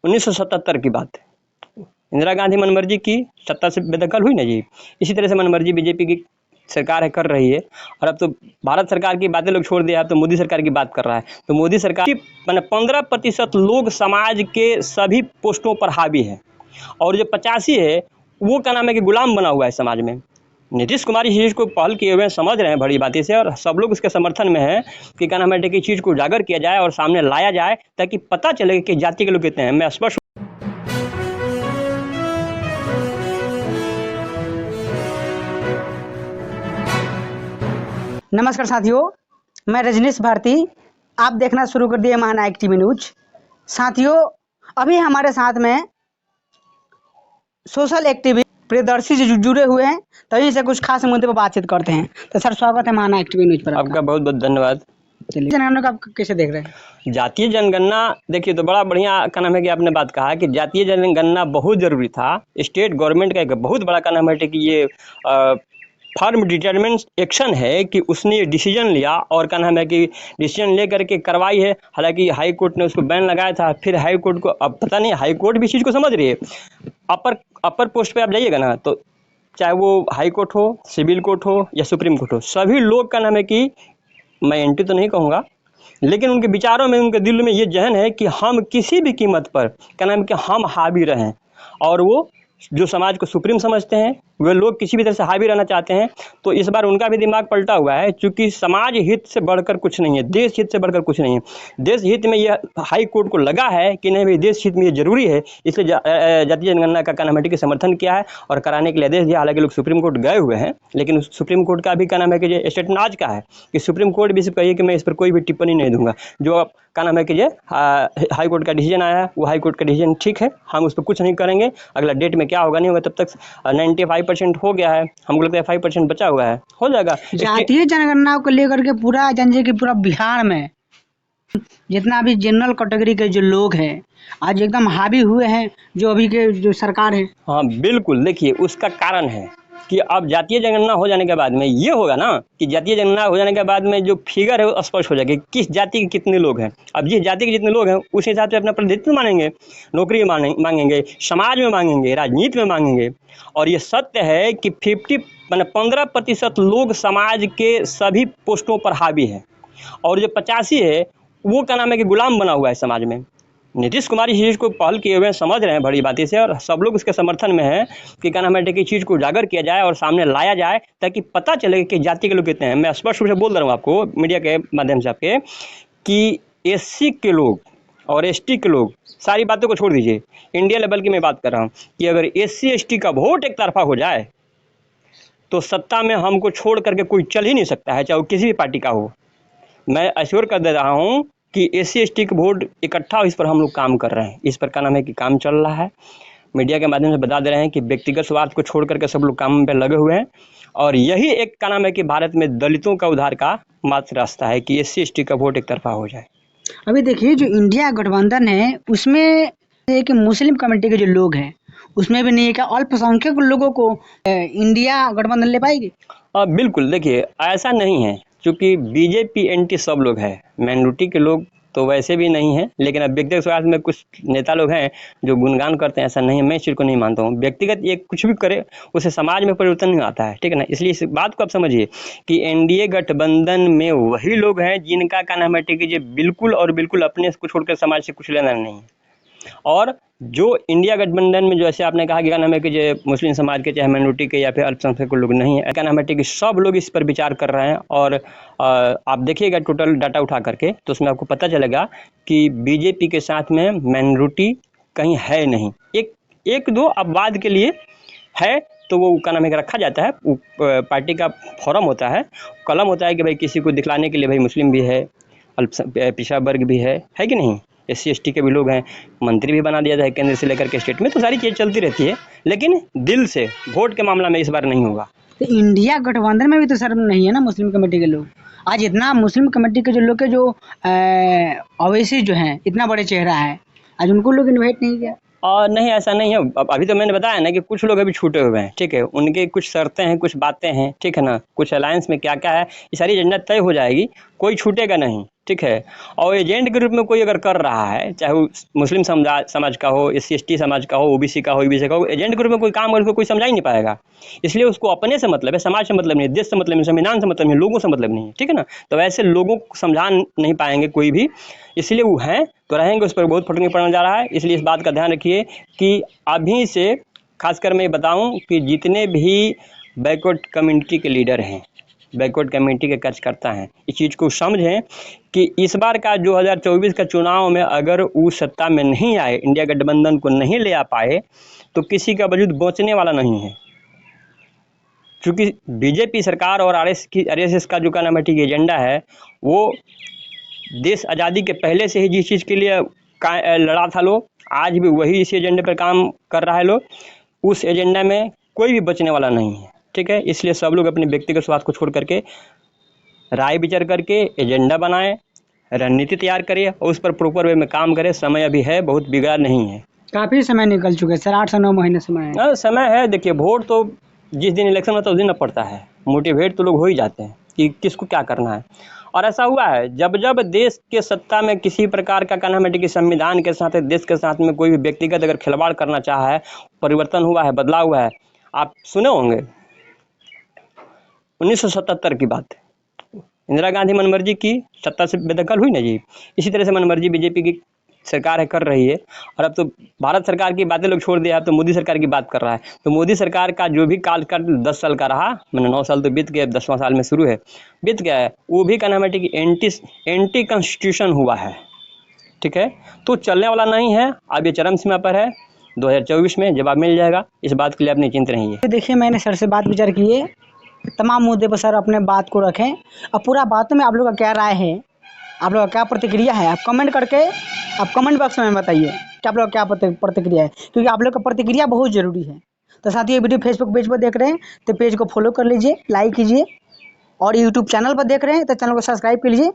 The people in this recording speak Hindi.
1977 की बात है। इंदिरा गांधी मनमर्जी की सत्ता से बेदखल हुई ना जी, इसी तरह से मनमर्जी बीजेपी की सरकार है कर रही है। और अब तो भारत सरकार की बातें लोग छोड़ दिया, अब तो मोदी सरकार की बात कर रहा है। तो मोदी सरकार की 15% लोग समाज के सभी पोस्टों पर हावी है, और जो 85 है वो क्या नाम है कि गुलाम बना हुआ है समाज में। नीतीश कुमार इस चीज़ को पहल किए हुए समझ रहे हैं बड़ी बातें से, और सब लोग उसके समर्थन में है कि क्या नाम है कि चीज़ को उजागर किया जाए और सामने लाया जाए, ताकि पता चले कि जाति के लोग कितने हैं। मैं स्पष्ट नमस्कार साथियों, मैं रजनीश भारती। आप देखना शुरू कर दिए महानायक टीवी न्यूज। साथियों, अभी हमारे साथ में सोशल एक्टिविस्ट प्रियदर्शी जी जुड़े हुए हैं, तो इनसे कुछ खास मुद्दे पर बातचीत करते हैं। तो सर, स्वागत है महानायक टीवी न्यूज पर। आपका बहुत बहुत धन्यवाद। चलिए, जनगणना को आप कैसे देख रहे हैं? जातीय जनगणना देखिए तो बड़ा बढ़िया क्या नाम है कि आपने बात कहा कि जातीय जनगणना बहुत जरूरी था। स्टेट गवर्नमेंट का एक बहुत बड़ा क्या नाम है कि ये फर्म डिटरमिनेंट एक्शन है कि उसने ये डिसीजन लिया, और क्या नाम है कि डिसीजन ले करके करवाई है। हालांकि हाई कोर्ट ने उसको बैन लगाया था, फिर हाई कोर्ट को अब पता नहीं हाई कोर्ट भी इस चीज़ को समझ रही है। अपर पोस्ट पे आप जाइएगा ना, तो चाहे वो हाई कोर्ट हो, सिविल कोर्ट हो या सुप्रीम कोर्ट हो, सभी लोग का नाम है कि मैं एंटी तो नहीं कहूँगा, लेकिन उनके विचारों में, उनके दिल में ये जहन है कि हम किसी भी कीमत पर क्या नाम है कि हम हावी रहें। और वो जो समाज को सुप्रीम समझते हैं, वे लोग किसी भी तरह से हावी रहना चाहते हैं। तो इस बार उनका भी दिमाग पलटा हुआ है, क्योंकि समाज हित से बढ़कर कुछ नहीं है, देश हित से बढ़कर कुछ नहीं है। देश हित में यह हाई कोर्ट को लगा है कि नहीं भाई, देश हित में ये जरूरी है, इसलिए जातीय जनगणना का क्या नाम है कि समर्थन किया है और कराने के लिए आदेश दिया। हालांकि लोग सुप्रीम कोर्ट गए हुए हैं, लेकिन सुप्रीम कोर्ट का भी क्या नाम है कि स्टेटमेंट आज का है कि सुप्रीम कोर्ट भी सिर्फ कहिए कि मैं इस पर कोई भी टिप्पणी नहीं दूंगा। जो क्या नाम है कि हाई कोर्ट का डिसीजन आया है, वो हाई कोर्ट का डिसीजन ठीक है, हम उस पर कुछ नहीं करेंगे। अगला डेट में क्या होगा नहीं होगा, तब तक 95% हो गया है, हमको लगता है 5% बचा हुआ है, हो जाएगा। जातीय जनगणना को लेकर के पूरा जानिए कि पूरा बिहार में जितना भी जनरल कैटेगरी के जो लोग हैं, आज एकदम हावी हुए हैं जो अभी के जो सरकार है। हाँ बिल्कुल, देखिए उसका कारण है कि अब जातीय जनगणना हो जाने के बाद में ये होगा ना कि जातीय जनगणना हो जाने के बाद में जो फिगर है वो स्पष्ट हो जाएगी, किस जाति के कितने लोग हैं। अब जिस जाति के जितने लोग हैं उस हिसाब से अपना प्रतिनिधित्व मानेंगे, नौकरी मांगेंगे, समाज में मांगेंगे, राजनीति में मांगेंगे। और ये सत्य है कि 15% लोग समाज के सभी पोस्टों पर हावी है, और जो 85 है वो क्या नाम है कि गुलाम बना हुआ है समाज में। नीतीश कुमार इस चीज़ को पहल किए हुए समझ रहे हैं बड़ी बातें से, और सब लोग उसके समर्थन में है कि क्या नाम है कि चीज़ को उजागर किया जाए और सामने लाया जाए, ताकि पता चले कि जाति के लोग कितने हैं। मैं स्पष्ट रूप से बोल रहा हूँ आपको मीडिया के माध्यम से आपके कि SC के लोग और ST के लोग, सारी बातों को छोड़ दीजिए, इंडिया लेवल की मैं बात कर रहा हूँ कि अगर SC ST का वोट एक तरफा हो जाए तो सत्ता में हमको छोड़ करके कोई चल ही नहीं सकता है, चाहे वो किसी भी पार्टी का हो। मैं अश्योर कर दे रहा हूँ कि SC ST के वोट इकट्ठा हो, इस पर हम लोग काम कर रहे हैं। इस पर क्या नाम है कि काम चल रहा है, मीडिया के माध्यम से बता दे रहे हैं कि व्यक्तिगत स्वार्थ को छोड़ करके सब लोग काम पे लगे हुए हैं। और यही एक क्या नाम है कि भारत में दलितों का उद्धार का मात्र रास्ता है कि SC ST का वोट एक तरफा हो जाए। अभी देखिए, जो इंडिया गठबंधन है उसमें एक मुस्लिम कमेटी के जो लोग हैं उसमें भी नहीं है, क्या अल्पसंख्यक लोगों को इंडिया गठबंधन ले पाएगी? बिल्कुल, देखिए ऐसा नहीं है, क्योंकि बीजेपी एंटी सब लोग हैं, माइनॉरिटी के लोग तो वैसे भी नहीं है। लेकिन अब व्यक्तिगत स्वार्थ में कुछ नेता लोग हैं जो गुणगान करते हैं, ऐसा नहीं है, मैं इस चीज़ को नहीं मानता हूँ। व्यक्तिगत ये कुछ भी करे उससे समाज में परिवर्तन नहीं आता है, ठीक है ना। इसलिए इस बात को आप समझिए कि NDA गठबंधन में वही लोग हैं जिनका क्या नाम है कि बिल्कुल और बिल्कुल अपने को छोड़कर समाज से कुछ लेना नहीं है। और जो इंडिया गठबंधन में, जैसे आपने कहा कि क्या नाम है कि जो मुस्लिम समाज के, चाहे माइनॉरिटी के या फिर अल्पसंख्यक लोग नहीं है, क्या नाम है कि सब लोग इस पर विचार कर रहे हैं। और आप देखिएगा टोटल डाटा उठा करके, तो उसमें आपको पता चलेगा कि बीजेपी के साथ में माइनॉरिटी कहीं है नहीं। एक दो अपवाद के लिए है, तो वो क्या नाम है रखा जाता है, पार्टी का फॉरम होता है, कलम होता है कि भाई किसी को दिखलाने के लिए भाई मुस्लिम भी है, पिछड़ा वर्ग भी है कि नहीं, SC ST के भी लोग हैं, मंत्री भी बना दिया जाए केंद्र से लेकर के स्टेट में। तो सारी चीज़ चलती रहती है, लेकिन दिल से वोट के मामला में इस बार नहीं होगा। तो इंडिया गठबंधन में भी तो सर नहीं है ना मुस्लिम कमेटी के लोग। आज इतना मुस्लिम कमेटी के जो लोग के जो ओवैसी जो हैं, इतना बड़े चेहरा है, आज उनको लोग इन्वाइट नहीं किया। नहीं, ऐसा नहीं है। अभी तो मैंने बताया ना कि कुछ लोग अभी छूटे हुए हैं, ठीक है, उनके कुछ शर्तें हैं, कुछ बातें हैं, ठीक है ना, कुछ अलायंस में क्या क्या है, ये सारी एजेंडा तय हो जाएगी। कोई छूटेगा नहीं, ठीक है। और एजेंट के रूप में कोई अगर कर रहा है, चाहे वो मुस्लिम समाज का हो, SC ST समाज का हो, OBC का हो, EBC का हो, एजेंट के रूप में कोई काम कर, उसको कोई समझा ही नहीं पाएगा। इसलिए उसको अपने से मतलब है, समाज से मतलब नहीं, देश से मतलब नहीं, संविधान से मतलब नहीं, लोगों से मतलब नहीं है, ठीक है ना। तो वैसे लोगों को समझा नहीं पाएंगे कोई भी, इसलिए वो हैं तो रहेंगे, उस पर बहुत फटने पड़ने जा रहा है। इसलिए इस बात का ध्यान रखिए कि अभी से खासकर मैं बताऊं कि जितने भी बैकवर्ड कम्युनिटी के लीडर हैं, बैकवर्ड कम्युनिटी के कार्यकर्ता हैं, इस चीज़ को समझें कि इस बार का 2024 का चुनाव में अगर वो सत्ता में नहीं आए, इंडिया गठबंधन को नहीं ले आ पाए, तो किसी का वजूद बचने वाला नहीं है। क्योंकि बीजेपी सरकार और RSS का जो नाम है ठीक एजेंडा है, वो देश आज़ादी के पहले से ही जिस चीज़ के लिए लड़ा था लोग, आज भी वही इसी एजेंडे पर काम कर रहा है लोग, उस एजेंडा में कोई भी बचने वाला नहीं है, ठीक है। इसलिए सब लोग अपने व्यक्तिगत स्वार्थ को छोड़ करके राय विचार करके एजेंडा बनाएं, रणनीति तैयार करें और उस पर प्रॉपर वे में काम करें। समय अभी है, बहुत बिगड़ा नहीं है। काफ़ी समय निकल चुके हैं सर, 8 से 9 महीने समय है। समय है। देखिए, वोट तो जिस दिन इलेक्शन होता है उस दिन अब पड़ता है, मोटिवेट तो लोग हो ही जाते हैं कि किसको क्या करना है। और ऐसा हुआ है, जब जब देश के सत्ता में किसी प्रकार का कहना है कि संविधान के साथ, देश के साथ में कोई भी व्यक्तिगत अगर खिलवाड़ करना चाहा है, परिवर्तन हुआ है, बदलाव हुआ है। आप सुने होंगे 1977 की बात, इंदिरा गांधी मनमर्जी की सत्ता से बेदखल हुई ना जी, इसी तरह से मनमर्जी बीजेपी की सरकार है कर रही है। और अब तो भारत सरकार की बातें लोग छोड़ दिया, अब तो मोदी सरकार की बात कर रहा है। तो मोदी सरकार का जो भी काल 10 साल का रहा, मैंने 9 साल तो बीत गए, 10वां साल में शुरू है, बीत गया है, वो भी कहना है कि एंटी कॉन्स्टिट्यूशन हुआ है, ठीक है। तो चलने वाला नहीं है, अब ये चरम सीमा पर है। 2024 में जवाब मिल जाएगा, इस बात के लिए आप निश्चिंत रहिए। देखिए, मैंने सर से बात विचार किए, तमाम मुद्दे पर सर अपने बात को रखें और पूरा बातों में आप लोग का क्या राय है, आप लोग का क्या प्रतिक्रिया है, आप कमेंट करके आप कमेंट बॉक्स में बताइए कि आप लोग का क्या प्रतिक्रिया है, क्योंकि आप लोग का प्रतिक्रिया बहुत ज़रूरी है। तो साथ ही ये वीडियो फेसबुक पेज पर देख रहे हैं तो पेज को फॉलो कर लीजिए, लाइक कीजिए, और यूट्यूब चैनल पर देख रहे हैं तो चैनल को सब्सक्राइब कर लीजिए